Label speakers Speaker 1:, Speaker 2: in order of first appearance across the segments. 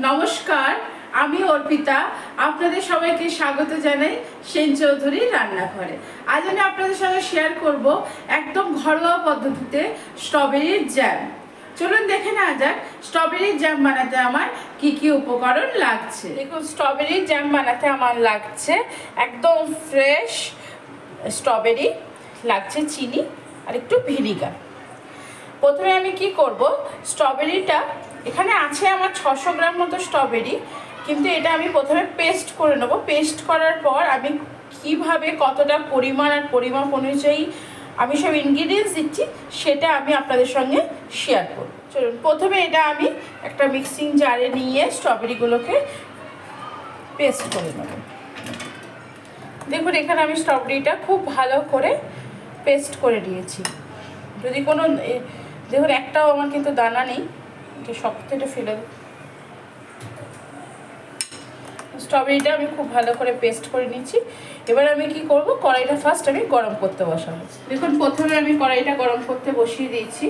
Speaker 1: নমস্কার, আমি অর্পিতা। আপনাদের সবাইকে স্বাগত জানাই সেন চৌধুরীর রান্নাঘরে। আজ আমি আপনাদের সঙ্গে শেয়ার করব একদম ঘরোয়া পদ্ধতিতে স্ট্রবেরির জ্যাম। চলুন দেখে নেওয়া যাক স্ট্রবেরির জ্যাম বানাতে আমার কি কি উপকরণ লাগছে। দেখুন, স্ট্রবেরির জ্যাম বানাতে আমার লাগছে একদম ফ্রেশ স্ট্রবেরি, লাগছে চিনি আর একটু ভিনিগার। প্রথমে আমি কি করব, স্ট্রবেরিটা এখানে আছে আমার 600 গ্রাম মতো স্ট্রবেরি, কিন্তু এটা আমি প্রথমে পেস্ট করে নেব। পেস্ট করার পর আমি কিভাবে কতটা পরিমাণ আর পরিমাপ অনুযায়ী আমি সব ইনগ্রিডিয়েন্টস দিচ্ছি সেটা আমি আপনাদের সঙ্গে শেয়ার করব। চলুন, প্রথমে এটা আমি একটা মিক্সিং জারে নিয়ে স্ট্রবেরিগুলোকে পেস্ট করে নেব। দেখুন, এখানে আমি স্ট্রবেরিটা খুব ভালো করে পেস্ট করে নিয়েছি। যদি কোনো দেখুন, একটাও আমার কিন্তু দানা নেই, এটা সব থেকে ফেলে দেব। স্ট্রবেরিটা আমি খুব ভালো করে পেস্ট করে নিচ্ছি। এবার আমি কি করব, কড়াইটা ফার্স্ট আমি গরম করতে বসাবো। দেখুন, প্রথমে আমি কড়াইটা গরম করতে বসিয়ে দিয়েছি।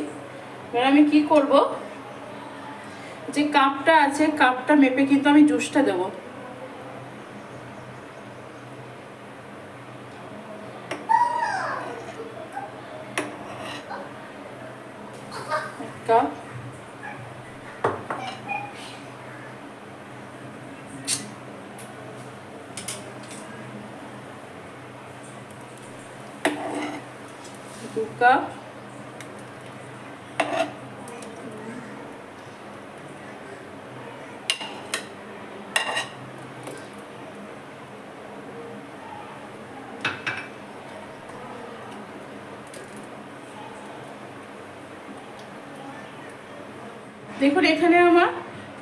Speaker 1: এবার আমি কি করব, যে কাপটা আছে কাপটা মেপে কিন্তু আমি জুসটা দেবো। কাপ, দু কাপ, দেখুন এখানে আমার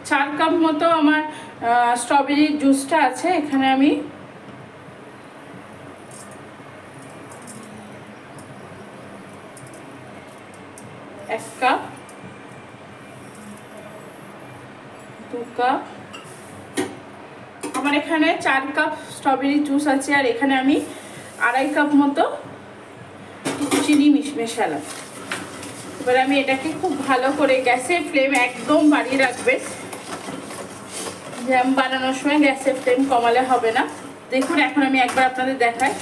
Speaker 1: 4 কাপ মতো আমার স্ট্রবেরির জুসটা আছে। এখানে আমি এক কাপ, 2 কাপ, আমার এখানে 4 কাপ স্ট্রবেরি জুস আছে, আর এখানে আমি 2.5 কাপ মতো চিনি মেশালাম। এবার আমি এটাকে খুব ভালো করে, গ্যাসের ফ্লেম একদম বাড়িয়ে রাখবেন। জ্যাম বানানোর সময় গ্যাসের ফ্লেম কমালে হবে না। দেখুন, এখন আমি একবার আপনাদের দেখাই,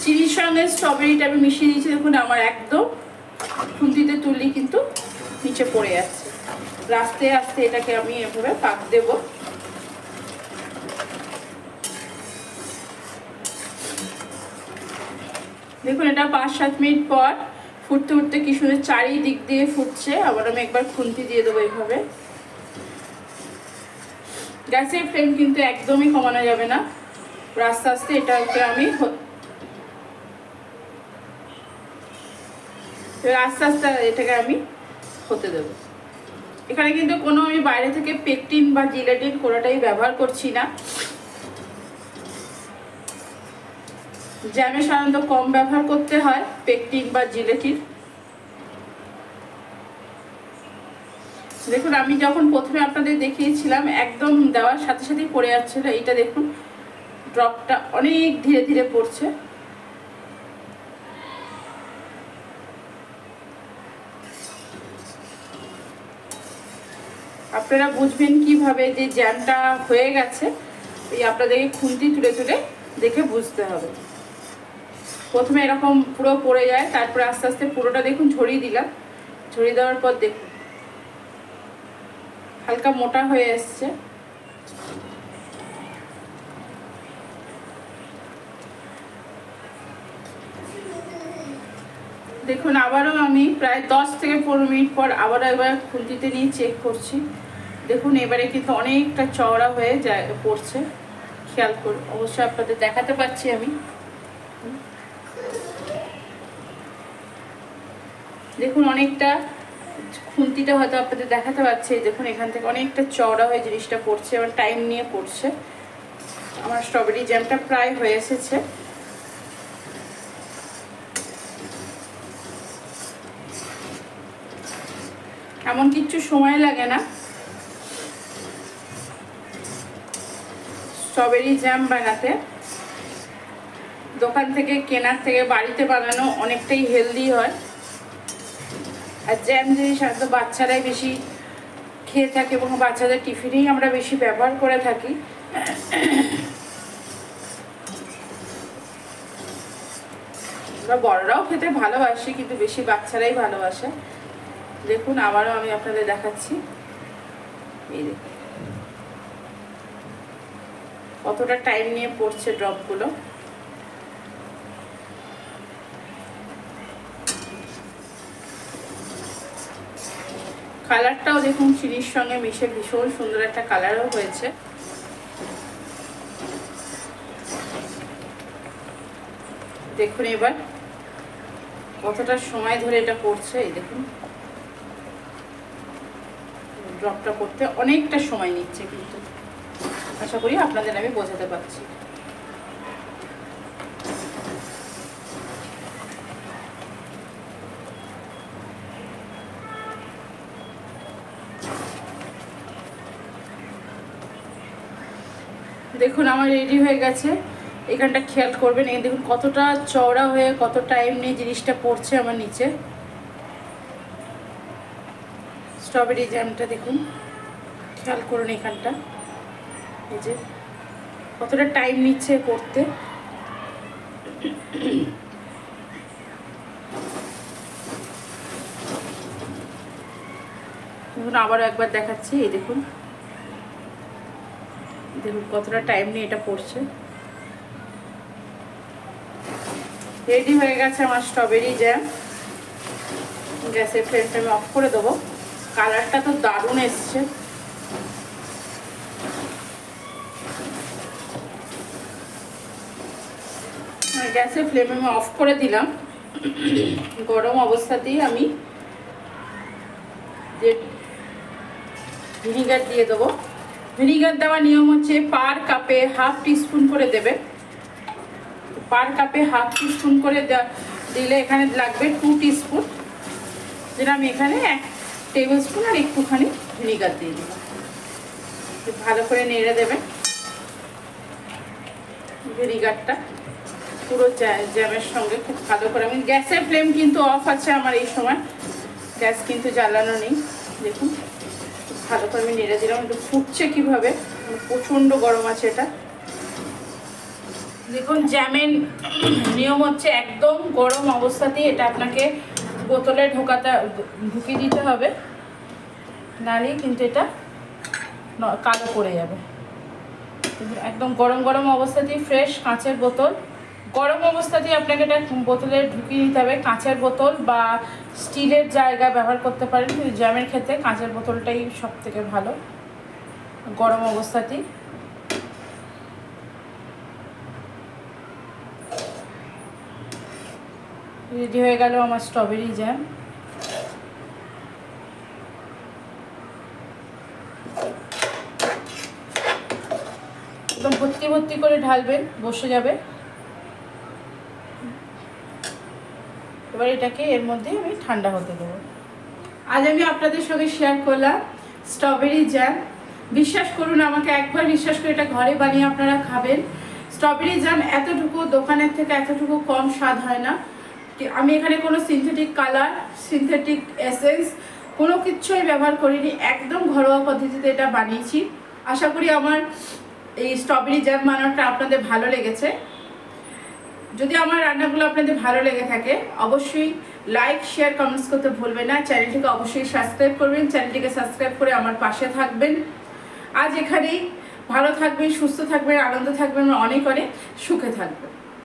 Speaker 1: চিনির সঙ্গে স্ট্রবেরিটা আমি মিশিয়ে দিয়েছি। দেখুন, আমার একদম খুন্তিতে তুললি কিন্তু নিচে পড়ে যাচ্ছে। আস্তে আস্তে এটাকে আমি এভাবে পাক দেব। দেখুন, এটা 5-7 মিনিট পর ফুটতে ফুটতে কি সুন্দর চারিদিক দিয়ে ফুটছে। আবার আমি একবার খুন্তি দিয়ে দেবো এইভাবে। গ্যাসের ফ্লেম কিন্তু একদমই কমানো যাবে না, আস্তে আস্তে এটাকে আমি আস্তে আস্তে এটাকে আমি হতে দেব। এখানে কিন্তু কোনো আমি বাইরে থেকে পেকটিন বা জিলেটিন কোনোটাই ব্যবহার করছি না। জ্যামে সাধারণত কম ব্যবহার করতে হয় পেকটিন বা জিলেটিন। দেখুন, আমি যখন প্রথমে আপনাদের দেখিয়েছিলাম একদম দেওয়ার সাথে সাথেই পড়ে যাচ্ছিল, এইটা দেখুন ড্রপটা অনেক ধীরে ধীরে পড়ছে। আপনারা বুঝবেন কিভাবে যে জ্যামটা হয়ে গেছে, এই আপনাদেরকে খুন্তি তুলে তুলে দেখে বুঝতে হবে। প্রথমে এরকম পুরো পড়ে যায়, তারপরে আস্তে আস্তে পুরোটা দেখুন ঝরিয়ে দিলাম। ঝরিয়ে দেওয়ার পর দেখুন হালকা মোটা হয়ে এসছে। দেখুন, আবারও আমি প্রায় 10 থেকে 15 মিনিট পর আবারও একবার খুন্তিতে নিয়ে চেক করছি। দেখুন, এবারে কিন্তু অনেকটা চওড়া হয়ে যায় পড়ছে, খেয়াল করুন। অবশ্যই আপনাদের দেখাতে পাচ্ছি আমি। দেখুন, অনেকটা খুন্তিটা হয়তো আপনাদের দেখাতে পাচ্ছে। দেখুন, এখান থেকে অনেকটা চওড়া হয়ে জিনিসটা পড়ছে, এবার টাইম নিয়ে পড়ছে। আমার স্ট্রবেরি জ্যামটা প্রায় হয়ে এসেছে। এমন কিছু সময় লাগে না স্ট্রবেরি জ্যাম বানাতে। দোকান থেকে কেনার থেকে বাড়িতে বানানো অনেকটাই হেলদি হয়। আর জ্যাম জিনিস হয়তো বাচ্চারাই বেশি খেয়ে থাকি এবং বাচ্চাদের টিফিনেই আমরা বেশি ব্যবহার করে থাকি। আমরা বড়রাও খেতে ভালোবাসি, কিন্তু বেশি বাচ্চারাই ভালোবাসে। দেখুন আবারও আমি আপনাদের দেখাচ্ছি, এই দেখুন কতটা টাইম নিয়ে পড়ছে ড্রপগুলো। কালারটাও দেখুন চিনির সঙ্গে মিশে ভীষণ সুন্দর একটা কালারও হয়েছে। দেখুন এবার কতটা সময় ধরে এটা পড়ছে। এই দেখুন ড্রপটা করতে অনেকটা সময় নিচ্ছে, কিন্তু আশা করি আপনাদের আমি বোঝাতে পারছি। দেখুন আমার রেডি হয়ে গেছে। এখানটা খেয়াল করবেন, এই দেখুন কতটা চওড়া হয়ে কত টাইম নিয়ে জিনিসটা পড়ছে আমার নিচে। স্ট্রবেরি জ্যামটা দেখুন, খেয়াল করুন এখানটা, এই যে কতটা টাইম নিচ্ছে করতে। দেখুন আবারও একবার দেখাচ্ছি, এই দেখুন দেখুন কতটা টাইম নিয়ে এটা পড়ছে। রেডি হয়ে গেছে আমার স্ট্রবেরি জ্যাম। গ্যাসের ফ্লেমটা আমি অফ করে দেবো। কালারটা তো দারুণ এসছে। গ্যাসের ফ্লেম আমি অফ করে দিলাম। গরম অবস্থাতেই আমি ভিনিগার দিয়ে দেবো। ভিনিগার দেওয়ার নিয়ম হচ্ছে পার কাপে হাফ টিস্পুন করে দেবে। পার কাপে হাফ টিস্পুন করে দিলে এখানে লাগবে 2 টিস্পুন, যেটা আমি এখানে 1 টেবিল স্পুন আর একটুখানি ভিনিগার দিয়ে দেবো। ভালো করে নেড়ে দেবেন ভিনিগারটা পুরো জ্যামের সঙ্গে খুব ভালো করে। আমি গ্যাসের ফ্লেম কিন্তু অফ আছে আমার এই সময়, গ্যাস কিন্তু জ্বালানো নেই। দেখুন ভালো করে আমি নেড়ে দিলাম। একটু ফুটছে কীভাবে, প্রচণ্ড গরম আছে এটা। দেখুন জ্যামের নিয়ম হচ্ছে একদম গরম অবস্থাতেই এটা আপনাকে বোতলে ঢুকিয়ে দিতে হবে, নাহলে কিন্তু এটা কালো পড়ে যাবে। একদম গরম গরম অবস্থাতেই ফ্রেশ কাঁচের বোতল, গরম অবস্থাতেই আপনাকে এটা বোতলে ঢুকিয়ে দিতে হবে। কাঁচের বোতল বা স্টিলের জায়গা ব্যবহার করতে পারেন, কিন্তু জ্যামের ক্ষেত্রে কাঁচের বোতলটাই সব থেকে ভালো গরম অবস্থাতেই। রেডি হয়ে গেল আমার স্ট্রবেরি জ্যাম। একদম ভর্তি ভর্তি করে ঢালবেন, বসে যাবে। এবার এটাকে এর মধ্যে আমি ঠান্ডা হতে দেবো। আজ আমি আপনাদের সঙ্গে শেয়ার করলাম স্ট্রবেরি জ্যাম। বিশ্বাস করুন আমাকে, একবার বিশ্বাস করে এটা ঘরে বানিয়ে আপনারা খাবেন। স্ট্রবেরি জ্যাম এতটুকু দোকানের থেকে এতটুকু কম স্বাদ হয় না। আমি এখানে কোনো সিনথেটিক কালার, সিনথেটিক এসেন্স কোনো কিছুই ব্যবহার করিনি, একদম ঘরোয়া পদ্ধতিতে এটা বানিয়েছি। আশা করি আমার এই স্ট্রবেরি জ্যাম বানানোটা আপনাদের ভালো লেগেছে। যদি আমার রান্নাগুলো আপনাদের ভালো লেগে থাকে অবশ্যই লাইক, শেয়ার, কমেন্টস করতে ভুলবেন না। চ্যানেলটিকে অবশ্যই সাবস্ক্রাইব করবেন। চ্যানেলটিকে সাবস্ক্রাইব করে আমার পাশে থাকবেন। আজ এখানেই, ভালো থাকবেন, সুস্থ থাকবেন, আনন্দ থাকবেন, অনেক অনেক সুখে থাকবেন।